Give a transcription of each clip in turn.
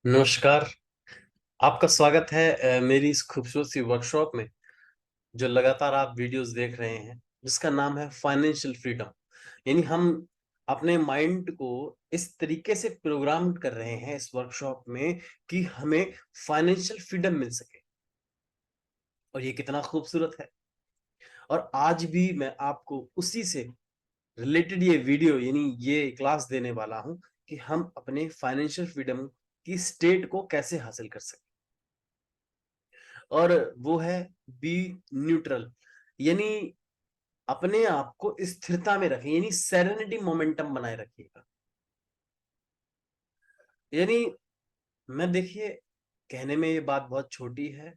नमस्कार। आपका स्वागत है मेरी इस खूबसूरत सी वर्कशॉप में, जो लगातार आप वीडियोस देख रहे हैं, जिसका नाम है फाइनेंशियल फ्रीडम। यानी हम अपने माइंड को इस तरीके से प्रोग्राम कर रहे हैं इस वर्कशॉप में कि हमें फाइनेंशियल फ्रीडम मिल सके। और ये कितना खूबसूरत है। और आज भी मैं आपको उसी से रिलेटेड ये वीडियो यानी ये क्लास देने वाला हूं कि हम अपने फाइनेंशियल फ्रीडम की स्टेट को कैसे हासिल कर सकते। और वो है बी न्यूट्रल, यानी अपने आप को स्थिरता में रखें, यानी सेरेनिटी मोमेंटम बनाए रखिएगा। यानी मैं देखिए, कहने में ये बात बहुत छोटी है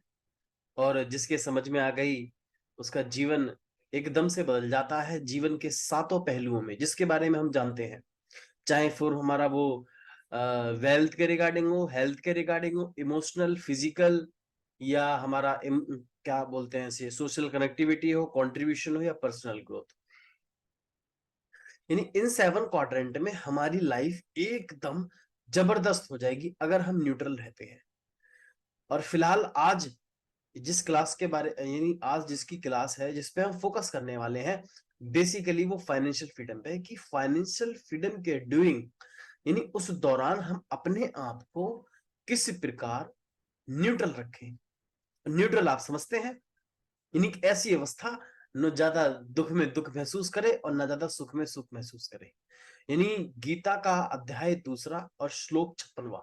और जिसके समझ में आ गई उसका जीवन एकदम से बदल जाता है, जीवन के सातों पहलुओं में जिसके बारे में हम जानते हैं। चाहे फिर हमारा वो वेल्थ के रिगार्डिंग हो, हेल्थ के रिगार्डिंग हो, इमोशनल, फिजिकल, या हमारा क्या बोलते हैं इसे, सोशल कनेक्टिविटी हो, कंट्रीब्यूशन हो, या पर्सनल ग्रोथ। यानी इन 7 क्वाड्रेंट में हमारी लाइफ एकदम जबरदस्त हो जाएगी अगर हम न्यूट्रल रहते हैं। और फिलहाल आज जिस क्लास के बारे यानी आज जिसकी क्लास है जिस पे हम फोकस करने वाले हैं, बेसिकली वो फाइनेंशियल फ्रीडम पे है कि फाइनेंशियल फ्रीडम के डूइंग, यानी उस दौरान हम अपने आप को किस प्रकार न्यूट्रल रखें। न्यूट्रल आप समझते हैं, यानी कि ऐसी अवस्था न ज्यादा दुख में दुख महसूस करे और न ज्यादा सुख में सुख महसूस करे। यानी गीता का अध्याय 2 और श्लोक 56वां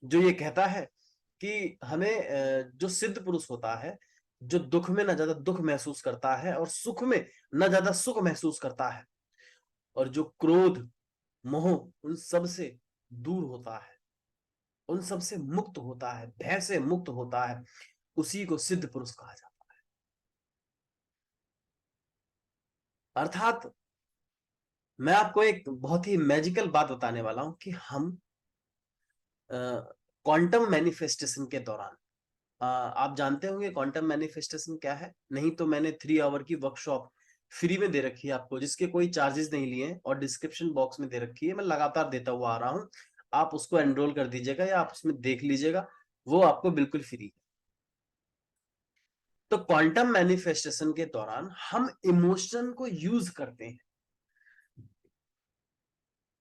जो ये कहता है कि हमें जो सिद्ध पुरुष होता है, जो दुख में न ज्यादा दुख महसूस करता है और सुख में न ज्यादा सुख महसूस करता है, और जो क्रोध, मोह उन सब से दूर होता है, उन सब से मुक्त होता है, भय से मुक्त होता है, उसी को सिद्ध पुरुष कहा जाता है। अर्थात मैं आपको एक बहुत ही मैजिकल बात बताने वाला हूं कि हम क्वांटम मैनिफेस्टेशन के दौरान, आप जानते होंगे क्वांटम मैनिफेस्टेशन क्या है। नहीं तो मैंने 3 आवर की वर्कशॉप फ्री में दे रखी है आपको, जिसके कोई चार्जेस नहीं लिए और डिस्क्रिप्शन बॉक्स में दे रखी है, मैं लगातार देता हुआ आ रहा हूं। आप उसको एनरोल कर दीजिएगा या आप उसमें देख लीजिएगा, वो आपको बिल्कुल फ्री है। तो क्वांटम मैनिफेस्टेशन के दौरान हम इमोशन को यूज करते हैं,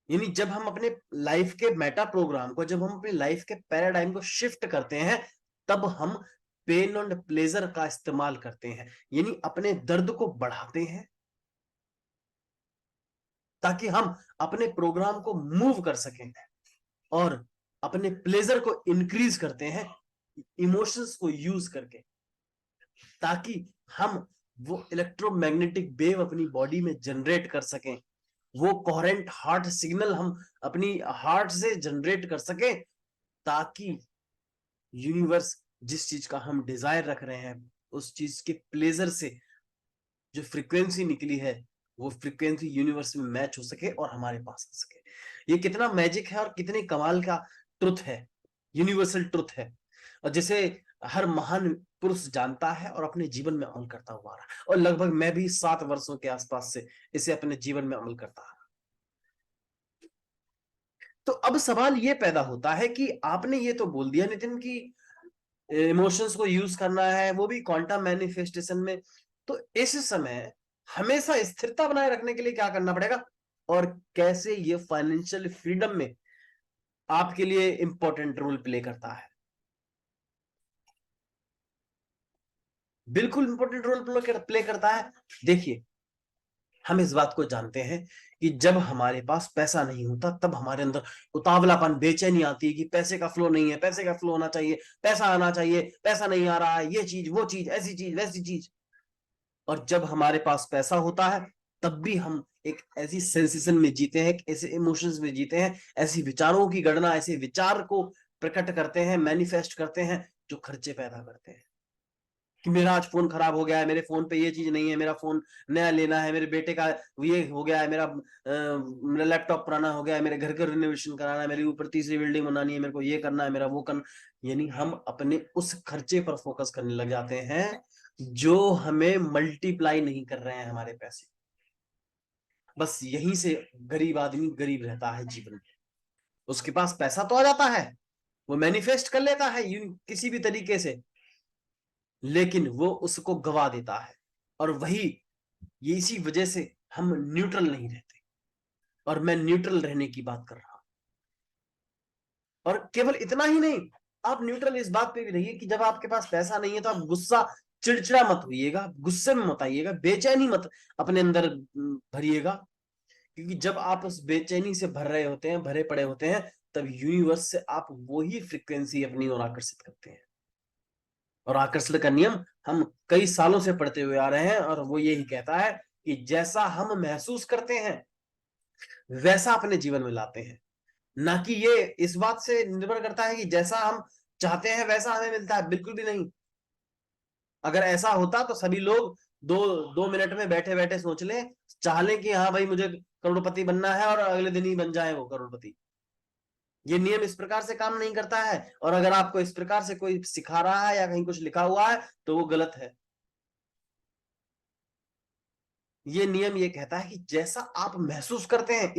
यानी जब हम अपने लाइफ के मेटा प्रोग्राम को, जब हम अपनी लाइफ के पैराडाइम को शिफ्ट करते हैं, तब हम पेन और प्लेजर का इस्तेमाल करते हैं, यानी अपने दर्द को बढ़ाते हैं ताकि हम अपने प्रोग्राम को मूव कर सकें, और अपने प्लेजर को इंक्रीज करते हैं इमोशंस को यूज करके, ताकि हम वो इलेक्ट्रोमैग्नेटिक वेव अपनी बॉडी में जनरेट कर सकें, वो कोहेरेंट हार्ट सिग्नल हम अपनी हार्ट से जनरेट कर सकें, ताकि यूनिवर्स जिस चीज का हम डिजायर रख रहे हैं, उस चीज के प्लेजर से जो फ्रीक्वेंसी निकली है, वो फ्रीक्वेंसी यूनिवर्स में मैच हो सके और हमारे पास आ सके। ये कितना मैजिक है और कितने कमाल का ट्रुथ है, यूनिवर्सल ट्रुथ है, और जिसे हर महान पुरुष जानता है और अपने जीवन में अमल करता हुआ आ रहा है। और लगभग मैं भी 7 वर्षों के आसपास से इसे अपने जीवन में अमल करता रहा। तो अब सवाल ये पैदा होता है कि आपने ये तो बोल दिया नितिन कि इमोशंस को यूज करना है, वो भी क्वांटम मैनिफेस्टेशन में, तो इस समय हमेशा स्थिरता बनाए रखने के लिए क्या करना पड़ेगा, और कैसे ये फाइनेंशियल फ्रीडम में आपके लिए इंपॉर्टेंट रोल प्ले करता है। बिल्कुल इंपॉर्टेंट रोल प्ले करता है। देखिए, हम इस बात को जानते हैं कि जब हमारे पास पैसा नहीं होता, तब हमारे अंदर उतावलापन, बेचैनी आती है कि पैसे का फ्लो नहीं है, पैसे का फ्लो होना चाहिए, पैसा आना चाहिए, पैसा नहीं आ रहा है, ये चीज, वो चीज, ऐसी चीज, वैसी चीज। और जब हमारे पास पैसा होता है, तब भी हम एक ऐसी सेंसेशन में जीते हैं, ऐसे इमोशंस में जीते हैं, ऐसी विचारों की गणना, ऐसे विचार को प्रकट करते हैं, मैनिफेस्ट करते हैं, जो खर्चे पैदा करते हैं कि मेरा आज फोन खराब हो गया है, मेरे फोन पे ये चीज नहीं है, मेरा फोन नया लेना है, मेरे बेटे का ये हो गया है, मेरा लैपटॉप पुराना हो गया है, मेरे घर का रिनोवेशन कराना है, मेरी ऊपर तीसरी बिल्डिंग बनानी है, मेरे को ये करना है, मेरा वो करना। यानी हम अपने उस खर्चे पर फोकस करने लग जाते हैं जो हमें मल्टीप्लाई नहीं कर रहे हैं हमारे पैसे। बस यहीं से गरीब आदमी गरीब रहता है जीवन में। उसके पास पैसा तो आ जाता है, वो मैनिफेस्ट कर लेता है किसी भी तरीके से, लेकिन वो उसको गवा देता है। और वही, ये इसी वजह से हम न्यूट्रल नहीं रहते, और मैं न्यूट्रल रहने की बात कर रहा हूं। और केवल इतना ही नहीं, आप न्यूट्रल इस बात पे भी रहिए कि जब आपके पास पैसा नहीं है तो आप गुस्सा, चिड़चिड़ा मत होइएगा, गुस्से में मत आइएगा, बेचैनी मत अपने अंदर भरिएगा। क्योंकि जब आप उस बेचैनी से भर रहे होते हैं, भरे पड़े होते हैं, तब यूनिवर्स से आप वही फ्रिक्वेंसी अपनी ओर आकर्षित करते हैं। और आकर्षण का नियम हम कई सालों से पढ़ते हुए आ रहे हैं, और वो यही कहता है कि जैसा हम महसूस करते हैं वैसा अपने जीवन में लाते हैं। ना कि ये इस बात से निर्भर करता है कि जैसा हम चाहते हैं वैसा हमें मिलता है, बिल्कुल भी नहीं। अगर ऐसा होता तो सभी लोग दो 2 मिनट में बैठे बैठे सोच लें, चाह लें कि हाँ भाई मुझे करोड़पति बनना है, और अगले दिन ही बन जाए वो करोड़पति। ये नियम इस प्रकार से काम नहीं करता है, और अगर आपको इस प्रकार से कोई सिखा रहा है या कहीं कुछ लिखा हुआ है तो वो गलत है। ये नियम ये कहता है कि जैसा आप महसूस करते हैं,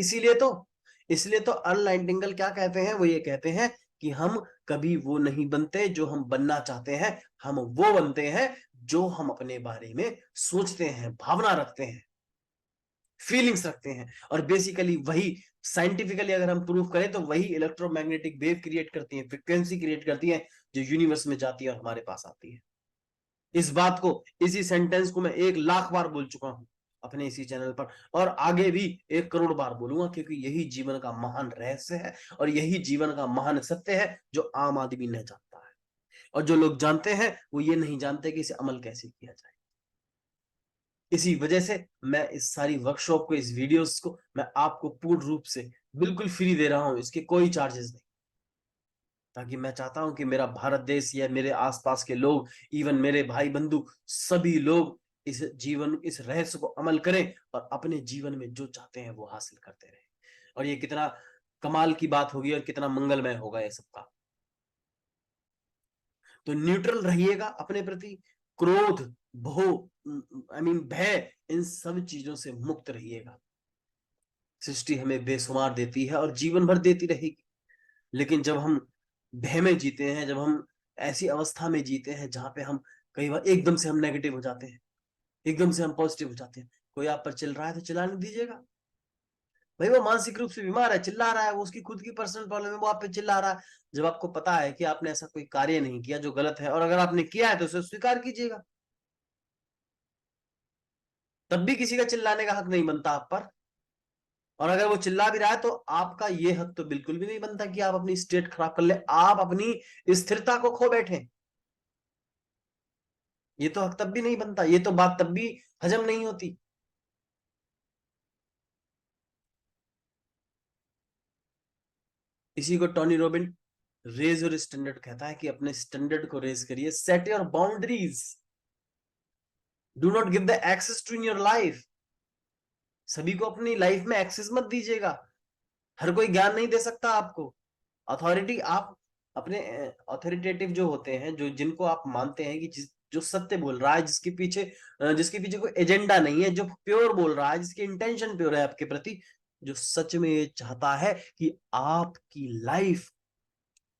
इसलिए तो अर्ल नाइटिंगेल क्या कहते हैं, वो ये कहते हैं कि हम कभी वो नहीं बनते जो हम बनना चाहते हैं, हम वो बनते हैं जो हम अपने बारे में सोचते हैं, भावना रखते हैं, फीलिंग्स रखते हैं। और बेसिकली वही, साइंटिफिकली अगर हम प्रूव करें तो वही इलेक्ट्रोमैग्नेटिक वेव क्रिएट करती है, फ्रिक्वेंसी क्रिएट करती है, जो यूनिवर्स में जाती है और हमारे पास आती है। इस बात को, इसी सेंटेंस को मैं 1 लाख बार बोल चुका हूं अपने इसी चैनल पर, और आगे भी 1 करोड़ बार बोलूंगा, क्योंकि यही जीवन का महान रहस्य है, और यही जीवन का महान सत्य है जो आम आदमी नहीं जानता है। और जो लोग जानते हैं वो ये नहीं जानते कि इसे अमल कैसे किया जाए। इसी वजह से मैं इस सारी वर्कशॉप को, इस वीडियोस को मैं आपको पूर्ण रूप से बिल्कुल फ्री दे रहा हूं, इसके कोई चार्जेस नहीं। ताकि मैं चाहता हूं कि मेरा भारत देश या मेरे आसपास के लोग, इवन मेरे भाई बंधु, सभी लोग इस रहस्य को अमल करें, और अपने जीवन में जो चाहते हैं वो हासिल करते रहें। और ये कितना कमाल की बात होगी और कितना मंगलमय होगा ये सबका। तो न्यूट्रल रहिएगा अपने प्रति, क्रोध, भय, इन सब चीजों से मुक्त रहिएगा। सृष्टि हमें बेशुमार देती है और जीवन भर देती रहेगी, लेकिन जब हम भय में जीते हैं, जब हम ऐसी अवस्था में जीते हैं जहां पे हम कई बार एकदम से हम नेगेटिव हो जाते हैं, एकदम से हम पॉजिटिव हो जाते हैं। कोई आप पर चिल्ला रहा है तो चिल्लाने दीजिएगा, भाई वो मानसिक रूप से बीमार है, चिल्ला रहा है, वो उसकी खुद की पर्सनल प्रॉब्लम है, वो आप पे चिल्ला रहा है। जब आपको पता है कि आपने ऐसा कोई कार्य नहीं किया जो गलत है, और अगर आपने किया है तो उसे स्वीकार कीजिएगा, तब भी किसी का चिल्लाने का हक नहीं बनता आप पर। और अगर वो चिल्ला भी रहा है तो आपका ये हक तो बिल्कुल भी नहीं बनता कि आप अपनी स्टेट खराब कर ले, आप अपनी स्थिरता को खो बैठे। ये तो हक तब भी नहीं बनता, ये तो बात तब भी हजम नहीं होती। इसी को टोनी रॉबिन रेज और स्टैंडर्ड कहता है कि अपने स्टैंडर्ड को रेज करिए, set your boundaries, do not give the access to in your life. सभी को अपनी लाइफ में एक्सेस मत दीजिएगा, हर कोई ज्ञान नहीं दे सकता आपको। अथॉरिटी, आप अपने अथॉरिटेटिव जो होते हैं, जो जिनको आप मानते हैं कि जो सत्य बोल रहा है, जिसके पीछे कोई एजेंडा नहीं है, जो प्योर बोल रहा है, जिसकी इंटेंशन प्योर है आपके प्रति, जो सच में ये चाहता है कि आपकी लाइफ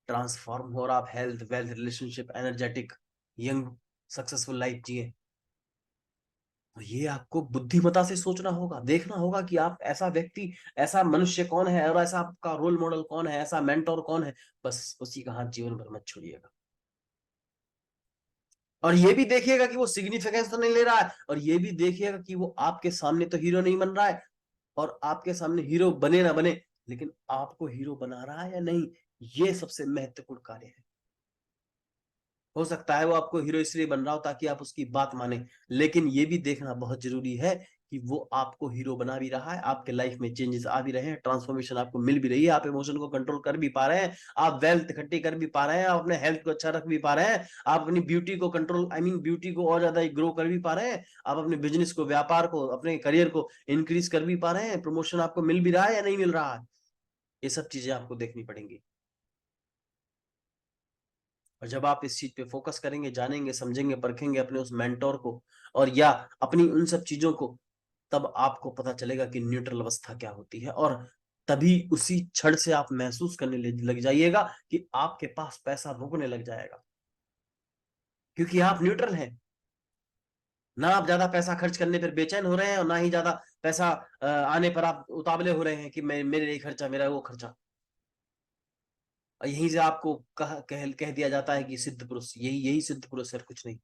ट्रांसफॉर्म हो, और आप health, wealth, relationship, energetic, young, successful life जिए, तो ये आपको बुद्धिमता से सोचना होगा, देखना होगा कि आप ऐसा व्यक्ति, ऐसा मनुष्य कौन है, और ऐसा आपका रोल मॉडल कौन है, ऐसा मेंटोर कौन है। बस उसी का हाथ जीवन भर मत छोड़िएगा। और ये भी देखिएगा कि वो सिग्निफिकेंस तो नहीं ले रहा है, और ये भी देखिएगा कि वो आपके सामने तो हीरो नहीं बन रहा है, और आपके सामने हीरो बने ना बने, लेकिन आपको हीरो बना रहा है या नहीं, ये सबसे महत्वपूर्ण कार्य है। हो सकता है वो आपको हीरो इसलिए बन रहा हो ताकि आप उसकी बात माने, लेकिन ये भी देखना बहुत जरूरी है कि वो आपको हीरो बना भी रहा है, आपके लाइफ में चेंजेस आ भी रहे हैं, ट्रांसफॉर्मेशन आपको मिल भी रही है, आप इमोशन को कंट्रोल कर भी पा रहे हैं, आप वेल्थ इकट्ठी कर भी पा रहे हैं, आप अपने हेल्थ को अच्छा रख भी पा रहे हैं, आप अपनी ब्यूटी को कंट्रोल, ब्यूटी को और ज्यादा ग्रो कर भी पा रहे हैं, आप अपने बिजनेस को, व्यापार को, अपने करियर को इंक्रीज कर भी पा रहे हैं, प्रमोशन आपको मिल भी रहा है या नहीं मिल रहा है। ये सब चीजें आपको देखनी पड़ेंगी। और जब आप इस चीज पे फोकस करेंगे, जानेंगे, समझेंगे, परखेंगे अपने उस मेंटोर को, और या अपनी उन सब चीजों को, तब आपको पता चलेगा कि न्यूट्रल अवस्था क्या होती है। और तभी उसी क्षण से आप महसूस करने लग जाइएगा कि आपके पास पैसा रुकने लग जाएगा, क्योंकि आप न्यूट्रल हैं। ना आप ज्यादा पैसा खर्च करने पर बेचैन हो रहे हैं और ना ही ज्यादा पैसा आने पर आप उतावले हो रहे हैं कि मैं मेरे लिए खर्चा, मेरा वो खर्चा। यहीं से आपको कह दिया जाता है कि सिद्ध पुरुष, यही यही सिद्ध पुरुष है, कुछ नहीं।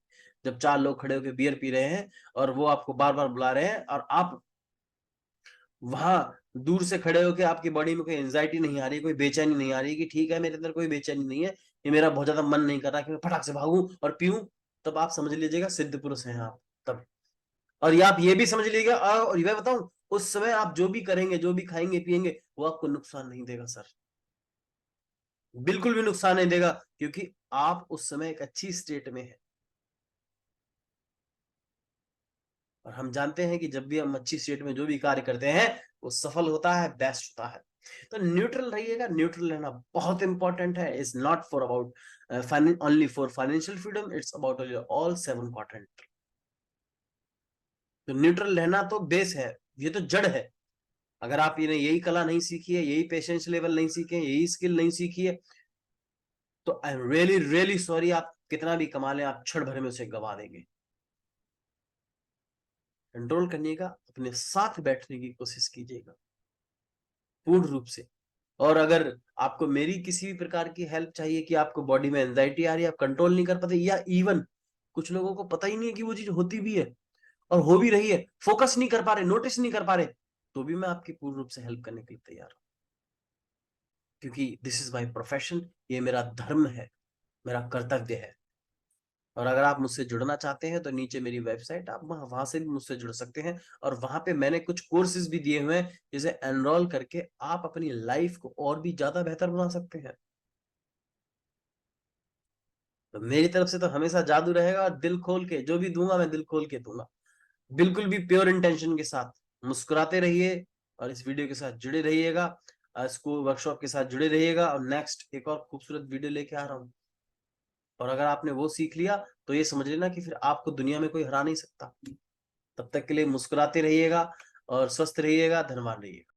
जब 4 लोग खड़े होकर बियर पी रहे हैं और वो आपको बार बार बुला रहे हैं और आप वहां दूर से खड़े होकर, आपकी बॉडी में कोई एंजाइटी नहीं आ रही, कोई बेचैनी नहीं आ रही कि ठीक है मेरे अंदर कोई बेचैनी नहीं है, ये मेरा बहुत ज्यादा मन नहीं कर रहा कि मैं फटाक से भागूं और पीऊं, तब आप समझ लीजिएगा सिद्ध पुरुष हैं आप तब। और ये आप ये भी समझ लीजिएगा, और ये बताऊं, उस समय आप जो भी करेंगे, जो भी खाएंगे पिएंगे, वो आपको नुकसान नहीं देगा सर, बिल्कुल भी नुकसान नहीं देगा, क्योंकि आप उस समय एक अच्छी स्टेट में है। और हम जानते हैं कि जब भी हम अच्छी स्टेट में जो भी कार्य करते हैं वो सफल होता है, बेस्ट होता है। तो न्यूट्रल रहिएगा, न्यूट्रल रहना बहुत इंपॉर्टेंट है। It's not for about only for financial freedom, it's about all 7 quadrant. तो न्यूट्रल रहना तो बेस है, ये तो जड़ है। अगर आप ये यही कला नहीं सीखी है, यही पेशेंस लेवल नहीं सीखे, यही स्किल नहीं सीखी है, तो I am really really sorry, आप कितना भी कमा लें, आप क्षण भर में उसे गवा देंगे। कंट्रोल करने का, अपने साथ बैठने की कोशिश कीजिएगा पूर्ण रूप से। और अगर आपको मेरी किसी भी प्रकार की हेल्प चाहिए कि आपको बॉडी में एंजाइटी आ रही है, आप कंट्रोल नहीं कर पाते, या इवन कुछ लोगों को पता ही नहीं है कि वो चीज होती भी है और हो भी रही है, फोकस नहीं कर पा रहे, नोटिस नहीं कर पा रहे, तो भी मैं आपकी पूर्ण रूप से हेल्प करने के लिए तैयार हूं, क्योंकि दिस इज माई प्रोफेशन, ये मेरा धर्म है, मेरा कर्तव्य है। और अगर आप मुझसे जुड़ना चाहते हैं तो नीचे मेरी वेबसाइट, आप वहां से भी मुझसे जुड़ सकते हैं। और वहां पे मैंने कुछ कोर्सेज भी दिए हुए हैं, जिसे एनरोल करके आप अपनी लाइफ को और भी ज्यादा बेहतर बना सकते हैं। तो मेरी तरफ से तो हमेशा जादू रहेगा, और दिल खोल के जो भी दूंगा मैं दिल खोल के दूंगा, बिल्कुल भी प्योर इंटेंशन के साथ। मुस्कुराते रहिए और इस वीडियो के साथ जुड़े रहिएगा, इसको वर्कशॉप के साथ जुड़े रहिएगा, और नेक्स्ट एक और खूबसूरत वीडियो लेके आ रहा हूँ। और अगर आपने वो सीख लिया तो ये समझ लेना कि फिर आपको दुनिया में कोई हरा नहीं सकता। तब तक के लिए मुस्कुराते रहिएगा और स्वस्थ रहिएगा, धन्यवाद रहिएगा।